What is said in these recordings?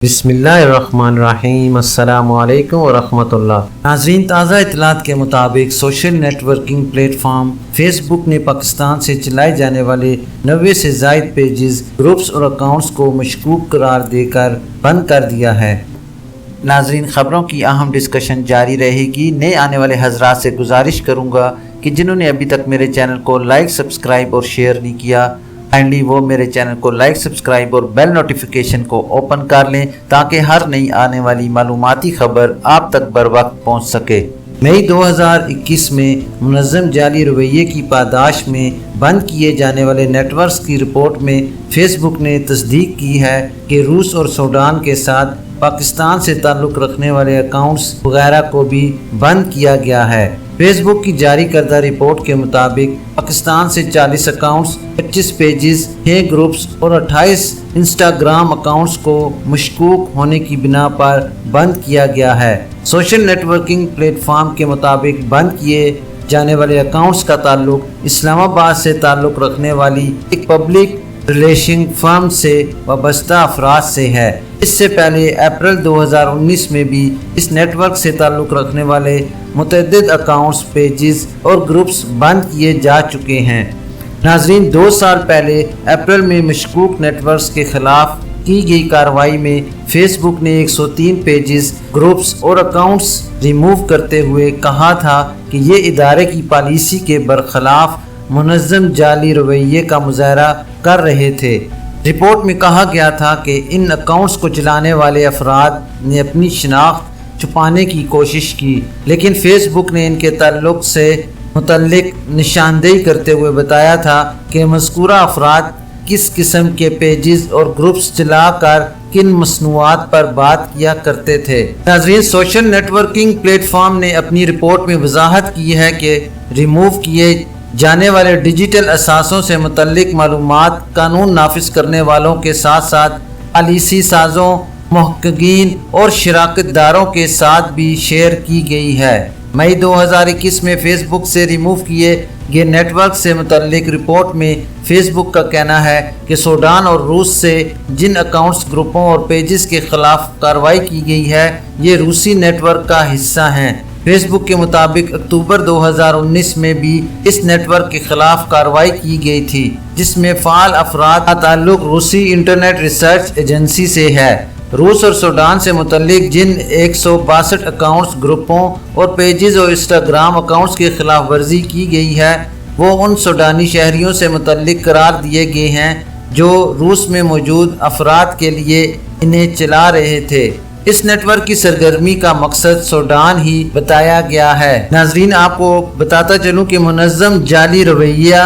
بسم اللہ الرحمن الرحیم۔ السلام علیکم ورحمۃ اللہ۔ ناظرین، تازہ اطلاعات کے مطابق social networking platform Facebook نے پاکستان سے چلائے جانے والے 90 سے زائد پیجز، گروپس اور اکاؤنٹس کو مشکوک قرار دے کر بند کر دیا ہے۔ ناظرین، خبروں کی اہم ڈسکشن جاری رہے گی۔ نئے آنے والے حضرات سے گزارش کروں گا کہ جنہوں نے ابھی تک میرے چینل کو لائک، سبسکرائب اور شیئر نہیں کیا، کائنڈلی وہ میرے چینل کو لائک، سبسکرائب اور بیل نوٹیفیکیشن کو اوپن کر لیں تاکہ ہر نئی آنے والی معلوماتی خبر آپ تک بر وقت پہنچ سکے۔ مئی 2021 میں منظم جعلی رویے کی پاداش میں بند کیے جانے والے نیٹ ورکس کی رپورٹ میں فیس بک نے تصدیق کی ہے کہ روس اور سوڈان کے ساتھ پاکستان سے تعلق رکھنے والے اکاؤنٹس وغیرہ کو بھی بند کیا گیا ہے۔ فیس بک کی جاری کردہ رپورٹ کے مطابق پاکستان سے 40 اکاؤنٹس، 25 پیجز، 6 گروپس اور 28 انسٹاگرام اکاؤنٹس کو مشکوک ہونے کی بنا پر بند کیا گیا ہے۔ Social networking platform کے مطابق بند کیے جانے والے اکاؤنٹس کا تعلق اسلام آباد سے تعلق رکھنے والی ایک پبلک ریلیشن فرم سے وابستہ افراد سے ہے۔ اس سے پہلے اپریل 2019 میں بھی اس نیٹ ورک سے تعلق رکھنے والے متعدد اکاؤنٹس، پیجز اور گروپس بند کیے جا چکے ہیں۔ ناظرین، 2 سال پہلے اپریل میں مشکوک نیٹ ورکس کے خلاف کی گئی کارروائی میں فیس بک نے 103 پیجز، گروپس اور اکاؤنٹس ریموو کرتے ہوئے کہا تھا کہ یہ ادارے کی پالیسی کے برخلاف منظم جعلی رویے کا مظاہرہ کر رہے تھے۔ رپورٹ میں کہا گیا تھا کہ ان اکاؤنٹس کو چلانے والے افراد نے اپنی شناخت چھپانے کی کوشش کی، لیکن فیس بک نے ان کے تعلق سے متعلق نشاندہی کرتے ہوئے بتایا تھا کہ مذکورہ افراد کس قسم کے پیجز اور گروپس چلا کر کن مصنوعات پر بات کیا کرتے تھے۔ ناظرین، social networking platform نے اپنی رپورٹ میں وضاحت کی ہے کہ ریموو کیے جانے والے ڈیجیٹل اثاثوں سے متعلق معلومات قانون نافذ کرنے والوں کے ساتھ ساتھ پالیسی سازوں، محققین اور شراکت داروں کے ساتھ بھی شیئر کی گئی ہے۔ مئی 2021 میں فیس بک سے ریموو کیے گئے نیٹ ورک سے متعلق رپورٹ میں فیس بک کا کہنا ہے کہ سوڈان اور روس سے جن اکاؤنٹس، گروپوں اور پیجز کے خلاف کارروائی کی گئی ہے، یہ روسی نیٹ ورک کا حصہ ہیں۔ فیس بک کے مطابق اکتوبر 2019 میں بھی اس نیٹ ورک کے خلاف کارروائی کی گئی تھی، جس میں فعال افراد کا تعلق روسی انٹرنیٹ ریسرچ ایجنسی سے ہے۔ روس اور سوڈان سے متعلق جن 162 اکاؤنٹس، گروپوں اور پیجز اور انسٹاگرام اکاؤنٹس کی خلاف ورزی کی گئی ہے، وہ ان سوڈانی شہریوں سے متعلق قرار دیے گئے ہیں جو روس میں موجود افراد کے لیے انہیں چلا رہے تھے۔ اس نیٹ ورک کی سرگرمی کا مقصد سوڈان ہی بتایا گیا ہے۔ ناظرین، آپ کو بتاتا چلوں کہ منظم جعلی رویہ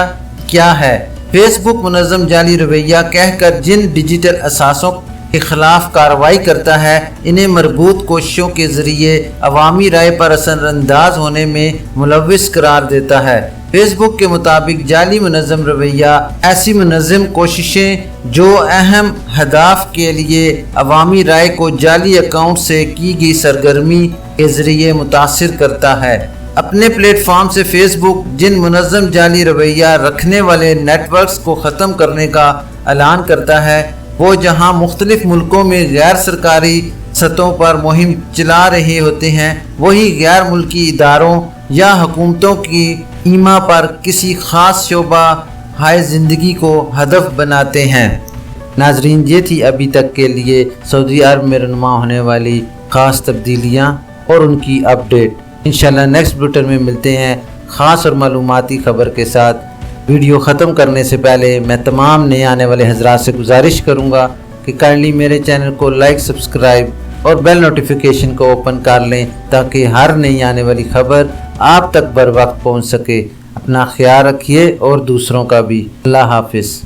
کیا ہے۔ فیس بک منظم جعلی رویہ کہہ کر جن ڈیجیٹل اثاثوں کے خلاف کارروائی کرتا ہے، انہیں مربوط کوششوں کے ذریعے عوامی رائے پر اثر انداز ہونے میں ملوث قرار دیتا ہے۔ فیس بک کے مطابق جعلی منظم رویہ ایسی منظم کوششیں جو اہم ہدف کے لیے عوامی رائے کو جعلی اکاؤنٹ سے کی گئی سرگرمی کے ذریعے متاثر کرتا ہے۔ اپنے پلیٹ فارم سے فیس بک جن منظم جعلی رویہ رکھنے والے نیٹ ورکس کو ختم کرنے کا اعلان کرتا ہے، وہ جہاں مختلف ملکوں میں غیر سرکاری سطحوں پر مہم چلا رہے ہوتے ہیں، وہی غیر ملکی اداروں یا حکومتوں کی ایما پر کسی خاص شعبہ ہائے زندگی کو ہدف بناتے ہیں۔ ناظرین، یہ تھی ابھی تک کے لیے سعودی عرب میں رونما ہونے والی خاص تبدیلیاں اور ان کی اپڈیٹ۔ انشاءاللہ نیکسٹ بلیٹن میں ملتے ہیں خاص اور معلوماتی خبر کے ساتھ۔ ویڈیو ختم کرنے سے پہلے میں تمام نئے آنے والے حضرات سے گزارش کروں گا کہ کائنڈلی میرے چینل کو لائک، سبسکرائب اور بیل نوٹیفیکیشن کو اوپن کر لیں تاکہ ہر نئی آنے والی خبر آپ تک بر وقت پہنچ سکے۔ اپنا خیال رکھیے اور دوسروں کا بھی۔ اللہ حافظ۔